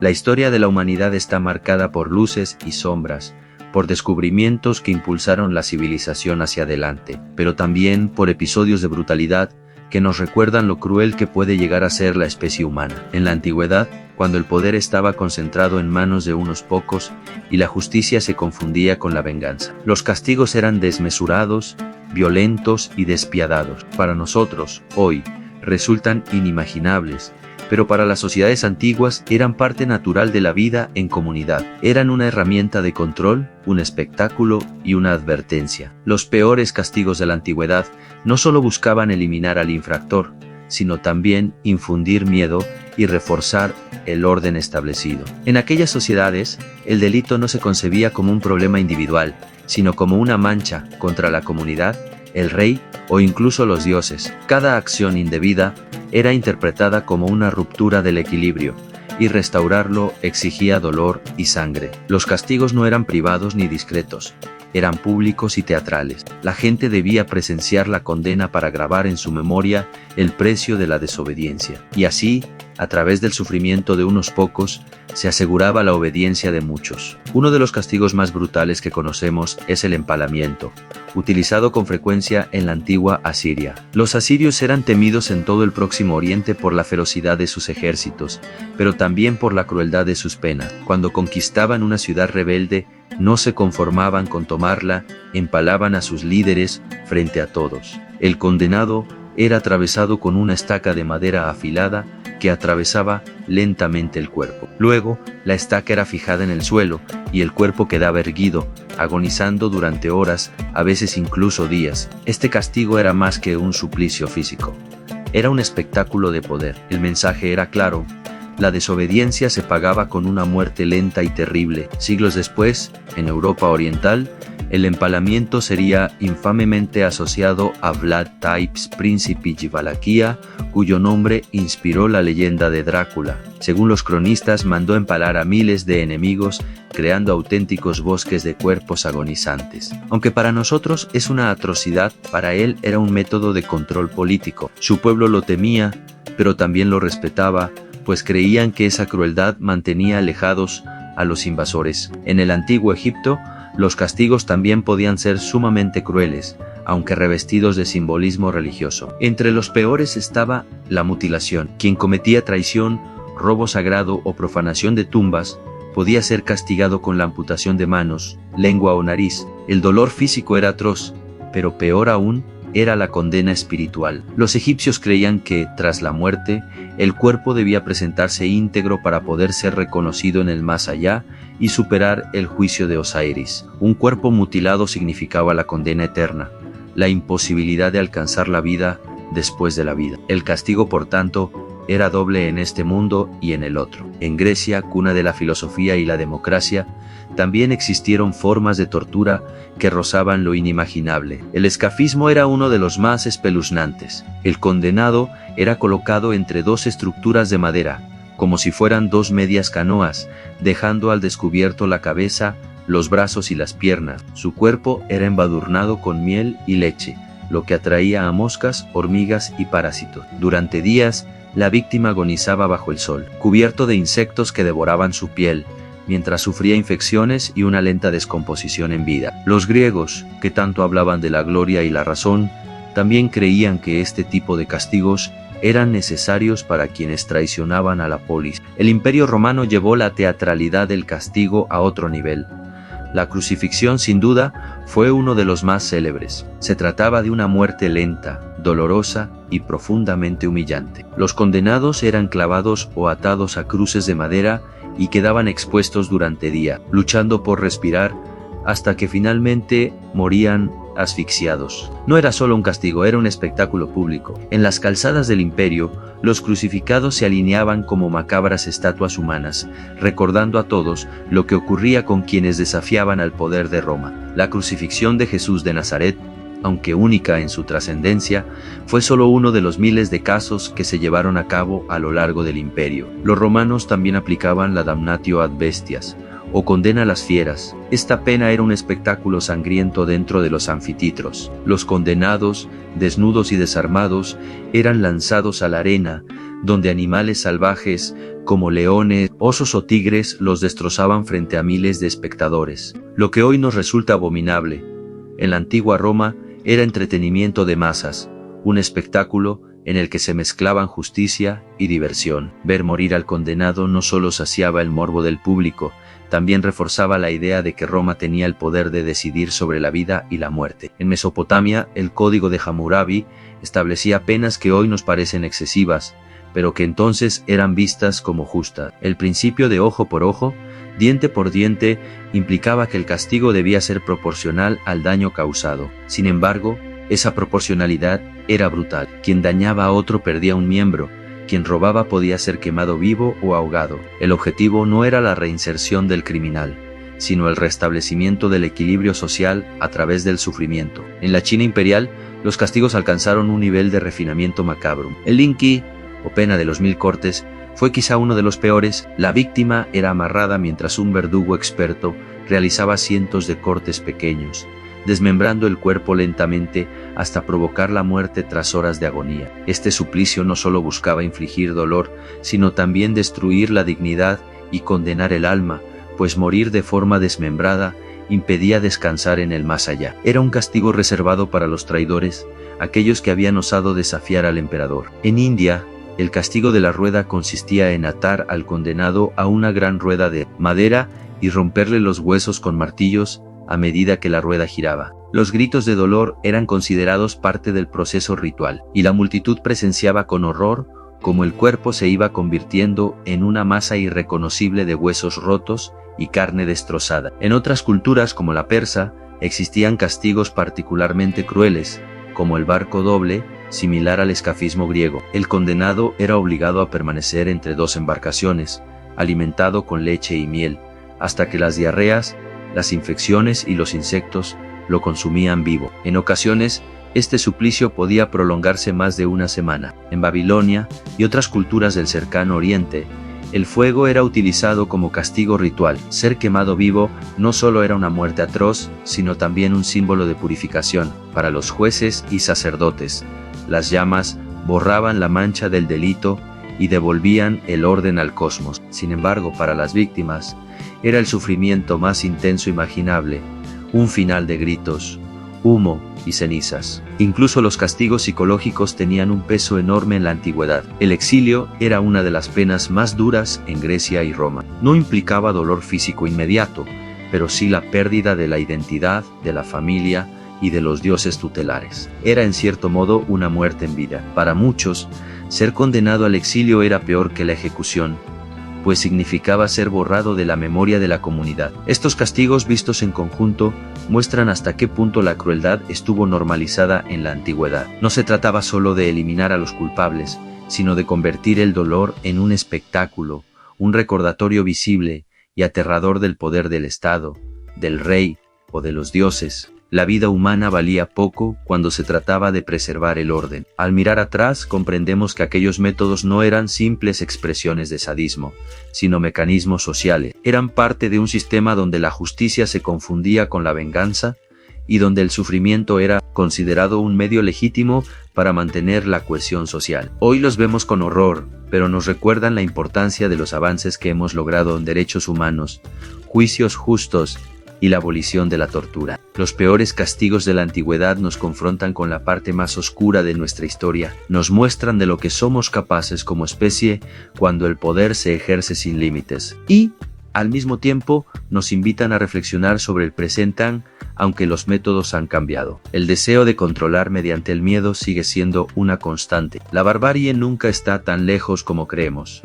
La historia de la humanidad está marcada por luces y sombras, por descubrimientos que impulsaron la civilización hacia adelante, pero también por episodios de brutalidad que nos recuerdan lo cruel que puede llegar a ser la especie humana. En la antigüedad, cuando el poder estaba concentrado en manos de unos pocos y la justicia se confundía con la venganza, los castigos eran desmesurados, violentos y despiadados. Para nosotros, hoy, resultan inimaginables, pero para las sociedades antiguas eran parte natural de la vida en comunidad. Eran una herramienta de control, un espectáculo y una advertencia. Los peores castigos de la antigüedad no solo buscaban eliminar al infractor, sino también infundir miedo y reforzar el orden establecido. En aquellas sociedades, el delito no se concebía como un problema individual, sino como una mancha contra la comunidad, el rey o incluso los dioses. Cada acción indebida era interpretada como una ruptura del equilibrio, y restaurarlo exigía dolor y sangre. Los castigos no eran privados ni discretos, eran públicos y teatrales. La gente debía presenciar la condena para grabar en su memoria el precio de la desobediencia. Y así, a través del sufrimiento de unos pocos, se aseguraba la obediencia de muchos. Uno de los castigos más brutales que conocemos es el empalamiento, utilizado con frecuencia en la antigua Asiria. Los asirios eran temidos en todo el Próximo Oriente por la ferocidad de sus ejércitos, pero también por la crueldad de sus penas. Cuando conquistaban una ciudad rebelde, no se conformaban con tomarla, empalaban a sus líderes frente a todos. El condenado era atravesado con una estaca de madera afilada que atravesaba lentamente el cuerpo. Luego, la estaca era fijada en el suelo y el cuerpo quedaba erguido, agonizando durante horas, a veces incluso días. Este castigo era más que un suplicio físico. Era un espectáculo de poder. El mensaje era claro. La desobediencia se pagaba con una muerte lenta y terrible. Siglos después, en Europa Oriental, el empalamiento sería infamemente asociado a Vlad Tepes, príncipe de Valaquia, cuyo nombre inspiró la leyenda de Drácula. Según los cronistas, mandó empalar a miles de enemigos, creando auténticos bosques de cuerpos agonizantes. Aunque para nosotros es una atrocidad, para él era un método de control político. Su pueblo lo temía, pero también lo respetaba, pues creían que esa crueldad mantenía alejados a los invasores. En el antiguo Egipto, los castigos también podían ser sumamente crueles, aunque revestidos de simbolismo religioso. Entre los peores estaba la mutilación. Quien cometía traición, robo sagrado o profanación de tumbas, podía ser castigado con la amputación de manos, lengua o nariz. El dolor físico era atroz, pero peor aún era la condena espiritual. Los egipcios creían que, tras la muerte, el cuerpo debía presentarse íntegro para poder ser reconocido en el más allá y superar el juicio de Osiris. Un cuerpo mutilado significaba la condena eterna, la imposibilidad de alcanzar la vida después de la vida. El castigo, por tanto, era doble en este mundo y en el otro. En Grecia, cuna de la filosofía y la democracia, también existieron formas de tortura que rozaban lo inimaginable. El escafismo era uno de los más espeluznantes. El condenado era colocado entre dos estructuras de madera, como si fueran dos medias canoas, dejando al descubierto la cabeza, los brazos y las piernas. Su cuerpo era embadurnado con miel y leche, lo que atraía a moscas, hormigas y parásitos. Durante días, la víctima agonizaba bajo el sol, cubierto de insectos que devoraban su piel, mientras sufría infecciones y una lenta descomposición en vida. Los griegos, que tanto hablaban de la gloria y la razón, también creían que este tipo de castigos eran necesarios para quienes traicionaban a la polis. El Imperio Romano llevó la teatralidad del castigo a otro nivel. La crucifixión, sin duda, fue uno de los más célebres. Se trataba de una muerte lenta, dolorosa y profundamente humillante. Los condenados eran clavados o atados a cruces de madera y quedaban expuestos durante días, luchando por respirar, hasta que finalmente morían asfixiados. No era solo un castigo, era un espectáculo público. En las calzadas del imperio, los crucificados se alineaban como macabras estatuas humanas, recordando a todos lo que ocurría con quienes desafiaban al poder de Roma. La crucifixión de Jesús de Nazaret, aunque única en su trascendencia, fue solo uno de los miles de casos que se llevaron a cabo a lo largo del imperio. Los romanos también aplicaban la damnatio ad bestias, o condena a las fieras. Esta pena era un espectáculo sangriento dentro de los anfiteatros. Los condenados, desnudos y desarmados, eran lanzados a la arena, donde animales salvajes como leones, osos o tigres los destrozaban frente a miles de espectadores. Lo que hoy nos resulta abominable, en la antigua Roma era entretenimiento de masas, un espectáculo en el que se mezclaban justicia y diversión. Ver morir al condenado no solo saciaba el morbo del público, también reforzaba la idea de que Roma tenía el poder de decidir sobre la vida y la muerte. En Mesopotamia, el Código de Hammurabi establecía penas que hoy nos parecen excesivas, pero que entonces eran vistas como justas. El principio de ojo por ojo, diente por diente, implicaba que el castigo debía ser proporcional al daño causado. Sin embargo, esa proporcionalidad era brutal. Quien dañaba a otro perdía un miembro, quien robaba podía ser quemado vivo o ahogado. El objetivo no era la reinserción del criminal, sino el restablecimiento del equilibrio social a través del sufrimiento. En la China imperial, los castigos alcanzaron un nivel de refinamiento macabro. El Inqi, o pena de los 1000 cortes, fue quizá uno de los peores. La víctima era amarrada mientras un verdugo experto realizaba cientos de cortes pequeños, desmembrando el cuerpo lentamente hasta provocar la muerte tras horas de agonía. Este suplicio no solo buscaba infligir dolor, sino también destruir la dignidad y condenar el alma, pues morir de forma desmembrada impedía descansar en el más allá. Era un castigo reservado para los traidores, aquellos que habían osado desafiar al emperador. En India, el castigo de la rueda consistía en atar al condenado a una gran rueda de madera y romperle los huesos con martillos a medida que la rueda giraba. Los gritos de dolor eran considerados parte del proceso ritual, y la multitud presenciaba con horror cómo el cuerpo se iba convirtiendo en una masa irreconocible de huesos rotos y carne destrozada. En otras culturas, como la persa, existían castigos particularmente crueles, como el barco doble, similar al escafismo griego. El condenado era obligado a permanecer entre 2 embarcaciones, alimentado con leche y miel, hasta que las diarreas, las infecciones y los insectos lo consumían vivo. En ocasiones, este suplicio podía prolongarse más de una semana. En Babilonia y otras culturas del cercano Oriente, el fuego era utilizado como castigo ritual. Ser quemado vivo no solo era una muerte atroz, sino también un símbolo de purificación. Para los jueces y sacerdotes, las llamas borraban la mancha del delito y devolvían el orden al cosmos. Sin embargo, para las víctimas, era el sufrimiento más intenso imaginable, un final de gritos, humo y cenizas. Incluso los castigos psicológicos tenían un peso enorme en la antigüedad. El exilio era una de las penas más duras en Grecia y Roma. No implicaba dolor físico inmediato, pero sí la pérdida de la identidad, de la familia y de los dioses tutelares. Era en cierto modo una muerte en vida. Para muchos, ser condenado al exilio era peor que la ejecución, pues significaba ser borrado de la memoria de la comunidad. Estos castigos vistos en conjunto muestran hasta qué punto la crueldad estuvo normalizada en la antigüedad. No se trataba solo de eliminar a los culpables, sino de convertir el dolor en un espectáculo, un recordatorio visible y aterrador del poder del Estado, del rey o de los dioses. La vida humana valía poco cuando se trataba de preservar el orden. Al mirar atrás, comprendemos que aquellos métodos no eran simples expresiones de sadismo, sino mecanismos sociales. Eran parte de un sistema donde la justicia se confundía con la venganza y donde el sufrimiento era considerado un medio legítimo para mantener la cohesión social. Hoy los vemos con horror, pero nos recuerdan la importancia de los avances que hemos logrado en derechos humanos, juicios justos y la abolición de la tortura. Los peores castigos de la antigüedad nos confrontan con la parte más oscura de nuestra historia, nos muestran de lo que somos capaces como especie cuando el poder se ejerce sin límites. Y, al mismo tiempo, nos invitan a reflexionar sobre el presente, aunque los métodos han cambiado. El deseo de controlar mediante el miedo sigue siendo una constante. La barbarie nunca está tan lejos como creemos.